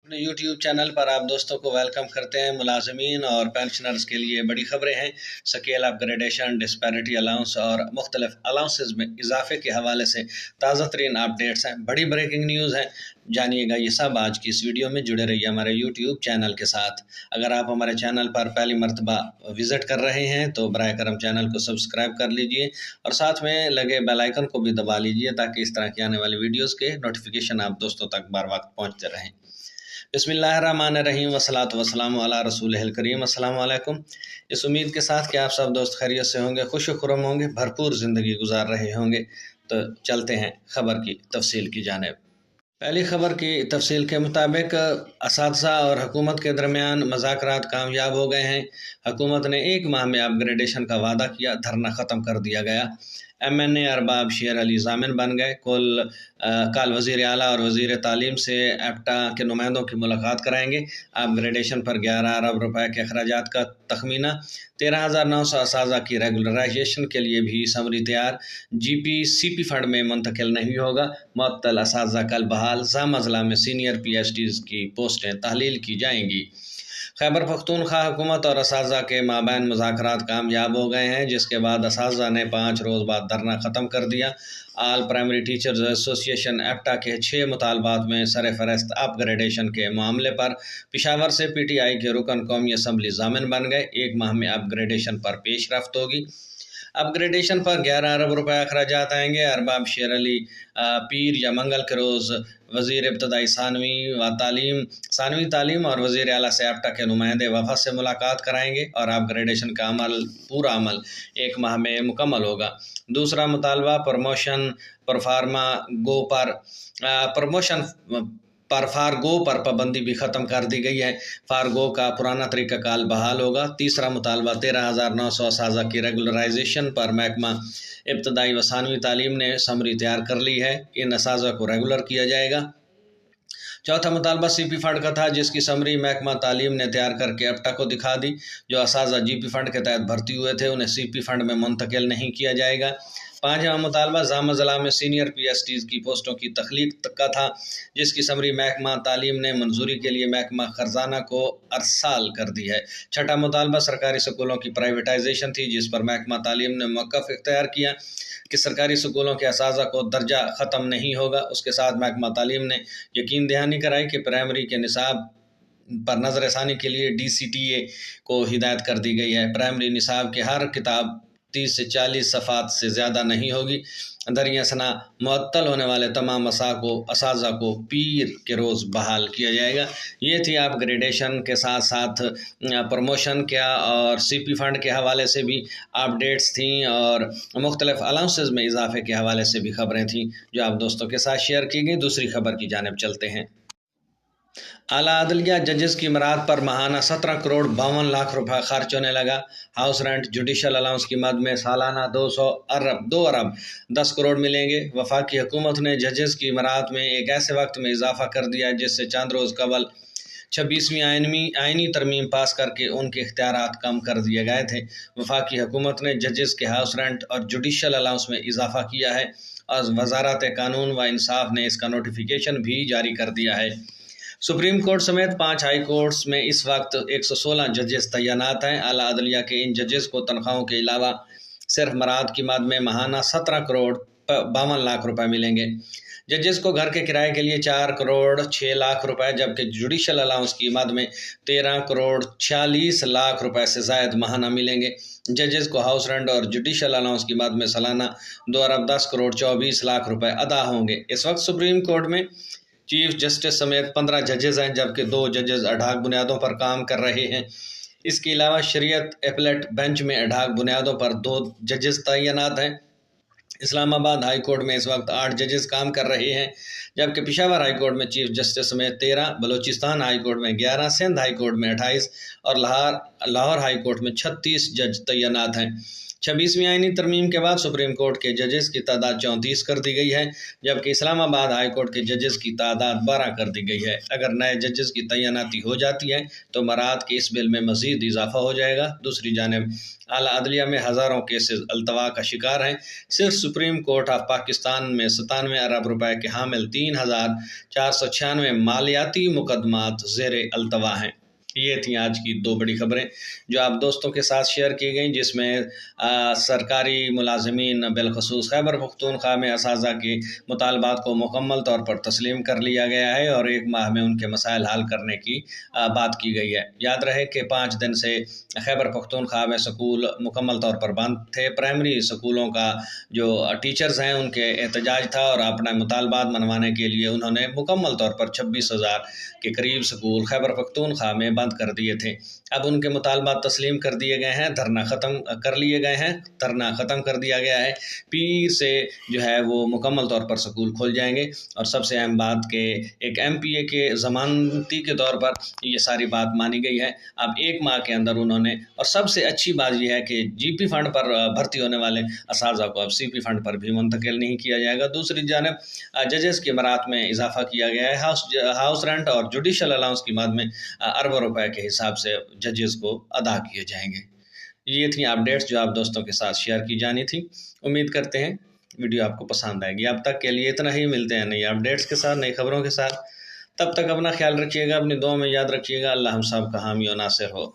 अपने YouTube channel पर आप दोस्तों को वेलकम करते हैं। मुलाजमीन और पेंशनर्स के लिए बड़ी खबरें हैं। स्केल अपग्रेडेशन, डिस्पैरिटी अलाउंस और मुख्तलिफ अलाउंसेस में इजाफे के हवाले से ताज़ा तरीन अपडेट्स हैं। बड़ी ब्रेकिंग न्यूज़ है, जानिएगा ये सब आज की इस वीडियो में। जुड़े रहिए हमारे YouTube चैनल के साथ। अगर आप हमारे चैनल पर पहली मरतबा विज़िट कर रहे हैं तो बराए करम चैनल को सब्सक्राइब कर लीजिए और साथ में लगे बेल आइकन को भी दबा लीजिए ताकि इस तरह की आने वाली वीडियोज़ के नोटिफिकेशन आप दोस्तों तक बार वक्त पहुँचते रहें। बिस्मिल्लाहिर्रहमानिर्रहीम वस्सलातु वस्सलामु अला रसूलिहिल करीम। अस्सलाम वालेकुम। इस उम्मीद के साथ कि आप सब दोस्त खैरियत से होंगे, खुश खुर्रम होंगे, भरपूर ज़िंदगी गुजार रहे होंगे। तो चलते हैं खबर की तफसील की जानिब। पहली खबर की तफसील के मुताबिक असातिज़ा और हुकूमत के दरमियान मुज़ाकरात कामयाब हो गए हैं। हुकूमत ने 1 माह में अपग्रेडेशन का वादा किया, धरना ख़त्म कर दिया गया। MNA अरबाब शेर अली ज़ामिन बन गए। कल वज़ीर आला और वज़ीर तालीम से एप्टा के नुमाइंदों की मुलाकात कराएंगे। अपग्रेडेशन पर 11 अरब रुपए के अखराजात का तखमीना। 13,900 असातिज़ा की रेगुलराइजेशन के लिए भी समरी तैयार। GP-CP फंड में मुंतकिल नहीं होगा। मुअत्तल असातिज़ा कल बहाल। जाम अज़ला में सीनियर PhDs की पोस्टें तहलील की जाएंगी। खैबर पख्तूनख्वा हुकूमत और असातिज़ा के माबैन मुज़ाकरात कामयाब हो गए हैं, जिसके बाद असातिज़ा ने 5 रोज़ बाद धरना ख़त्म कर दिया। आल प्राइमरी टीचर्स एसोसिएशन एप्टा के 6 मुतालबात में सरफ़हरिस्त अपग्रेडेशन के मामले पर पेशावर से PTI के रुकन कौमी असम्बली ज़ामिन बन गए। 1 माह में अपग्रेडेशन पर पेशरफ्त होगी। अपग्रेडेशन पर 11 अरब रुपए अखराजात आएंगे। अरबाब शेर अली पीर या मंगल के रोज़ वज़ीर इब्तदाई सानवी तालीम और वज़ीर आला से एप्टा के नुमाइंदे वफ़द से मुलाकात कराएंगे और अपग्रेडेशन का पूरा अमल 1 माह में मुकम्मल होगा। दूसरा मुतालबा प्रमोशन पर फारगो पर पाबंदी भी ख़त्म कर दी गई है। फारगो का पुराना तरीक़ाकार बहाल होगा। तीसरा मुतालबा 13,900 असातिज़ा की रेगुलराइजेशन पर महकमा इब्तदाई व सानवी तालीम ने समरी तैयार कर ली है। इन असातिज़ा को रेगुलर किया जाएगा। चौथा मुतालबा CP फंड का था, जिसकी समरी महकमा तालीम ने तैयार करके एप्टा को दिखा दी। जो असातिज़ा GP फंड के तहत भर्ती हुए थे उन्हें CP फंड में मुंतकिल नहीं किया जाएगा। 5वां मुतालबा जाम ज़िला में सीनियर PhDs की पोस्टों की तख्लीक का था, जिसकी समरी महकमा तालीम ने मंजूरी के लिए महकमा खजाना को अरसाल कर दी है। 6वां मुतालबा सरकारी स्कूलों की प्राइवेटाइजेशन थी, जिस पर महकमा तालीम ने मौक़िफ़ इख्तियार किया कि सरकारी स्कूलों के असातिज़ा को दर्जा ख़त्म नहीं होगा। उसके साथ महकमा तालीम ने यकीन दहानी कराई कि प्राइमरी के निसाब पर नज़रसानी के लिए DCTA को हिदायत कर दी गई है। प्राइमरी निसाब की हर किताब 30 से 40 सफ़ात से ज़्यादा नहीं होगी। दरिया सना मुअत्तल होने वाले तमाम असातिज़ा को पीर के रोज़ बहाल किया जाएगा। ये थी अपग्रेडेशन के साथ साथ प्रमोशन क्या और CP फंड के हवाले से भी अपडेट्स थीं और मुख्तलिफ अलाउंसेस में इजाफे के हवाले से भी खबरें थीं जो आप दोस्तों के साथ शेयर की गई। दूसरी खबर की जानिब चलते हैं। आला अदलिया जजेस की मराद पर माहाना 17 करोड़ 52 लाख रुपए खर्च होने लगा। हाउस रेंट जुडिशल अलाउंस की मद में सालाना 2 अरब 10 करोड़ मिलेंगे। वफाकी हुकूमत ने जजेस की मराद में एक ऐसे वक्त में इजाफा कर दिया जिससे चंद रोज़ कबल 26वीं आइनी तरमीम पास करके उनके इख्तियारात कम कर दिए गए थे। वफाकी हुकूमत ने जजेस के हाउस रेंट और जुडिशल अलाउंस में इजाफा किया है और वजारत कानून व इंसाफ ने इसका नोटिफिकेशन भी जारी कर दिया है। सुप्रीम कोर्ट समेत 5 हाई कोर्ट्स में इस वक्त 116 जजेस तैनात हैं। आला अदलिया के इन जजेस को तनख्वाहों के अलावा सिर्फ मराद की मद में माहाना 17 करोड़ 52 लाख रुपए मिलेंगे। जजेस को घर के किराए के लिए 4 करोड़ 6 लाख रुपए, जबकि जुडिशल अलाउंस की मद में 13 करोड़ 46 लाख रुपए से ज़ायद माहाना मिलेंगे। जजेस को हाउस रेंट और जुडिशल अलाउंस की मद में सालाना 2 अरब 10 करोड़ 24 लाख रुपए अदा होंगे। इस वक्त सुप्रीम कोर्ट में चीफ जस्टिस समेत 15 जजेस हैं, जबकि 2 जजेस अडाक बुनियादों पर काम कर रहे हैं। इसके अलावा शरीयत एपलेट बेंच में अडाक बुनियादों पर 2 जजेस तैनात हैं। इस्लामाबाद हाई कोर्ट में इस वक्त 8 जजेस काम कर रहे हैं, जबकि पेशावर हाई कोर्ट में चीफ जस्टिस समेत 13, बलूचिस्तान हाई कोर्ट में 11, सिंध हाई कोर्ट में 28 और लाहौर हाई कोर्ट में 36 जज तैनात हैं। 26वीं आईनी तरमीम के बाद सुप्रीम कोर्ट के जजेस की तादाद 34 कर दी गई है, जबकि इस्लामाबाद हाई कोर्ट के जजेस की तादाद 12 कर दी गई है। अगर नए जजेस की तैनाती हो जाती है तो मराद के इस बिल में मज़ीद इजाफा हो जाएगा। दूसरी जानिब आला अदलिया में हज़ारों केसेस अल्तवा का शिकार हैं। सिर्फ सुप्रीम कोर्ट ऑफ पाकिस्तान में 97 अरब रुपए के हामिल 3,496 मालियाती मुकदमात ज़ेर अल्तवा हैं। ये थी आज की दो बड़ी खबरें जो आप दोस्तों के साथ शेयर की गई, जिसमें सरकारी मुलाजमीन बिलखसूस खैबर पख्तूनख्वा में असाज़ा के मुतालबात को मुकम्मल तौर पर तस्लीम कर लिया गया है और 1 माह में उनके मसाइल हल करने की बात की गई है। याद रहे कि 5 दिन से खैबर पख्तूनख्वा में स्कूल मुकम्मल तौर पर बंद थे। प्राइमरी स्कूलों का जो टीचर्स हैं उनके एहतजाज था और अपना मुतालबात मनवाने के लिए उन्होंने मुकम्मल तौर पर 26,000 के करीब स्कूल खैबर पख्तूनख्वा में बंद कर दिए थे। अब उनके मुतालबात तस्लीम कर दिए गए हैं, धरना ख़त्म कर लिए गए हैं, धरना ख़त्म कर दिया गया है। पीर से जो है वो मुकम्मल तौर पर स्कूल खुल जाएंगे। और सबसे अहम बात कि एक MPA के ज़मानती के तौर पर ये सारी बात मानी गई है। अब 1 माह के अंदर उन्होंने, और सबसे अच्छी बात यह है कि GP फंड पर भर्ती होने वाले असाज़ा को अब CP फंड पर भी मुंतकिल नहीं किया जाएगा। दूसरी जानब जजेस के मरात में इजाफा किया गया है। हाउस रेंट और जुडिशल अलाउंस की मद में अरबों रुपए के हिसाब से जजेस को अदा किए जाएंगे। ये थी अपडेट्स जो आप दोस्तों के साथ शेयर की जानी थी। उम्मीद करते हैं वीडियो आपको पसंद आएगी। अब तक के लिए इतना ही, मिलते हैं नई अपडेट्स के साथ, नई खबरों के साथ। तब तक अपना ख्याल रखिएगा, अपनी दुआ में याद रखिएगा। अल्लाह हम सब का हामी और नासिर हो।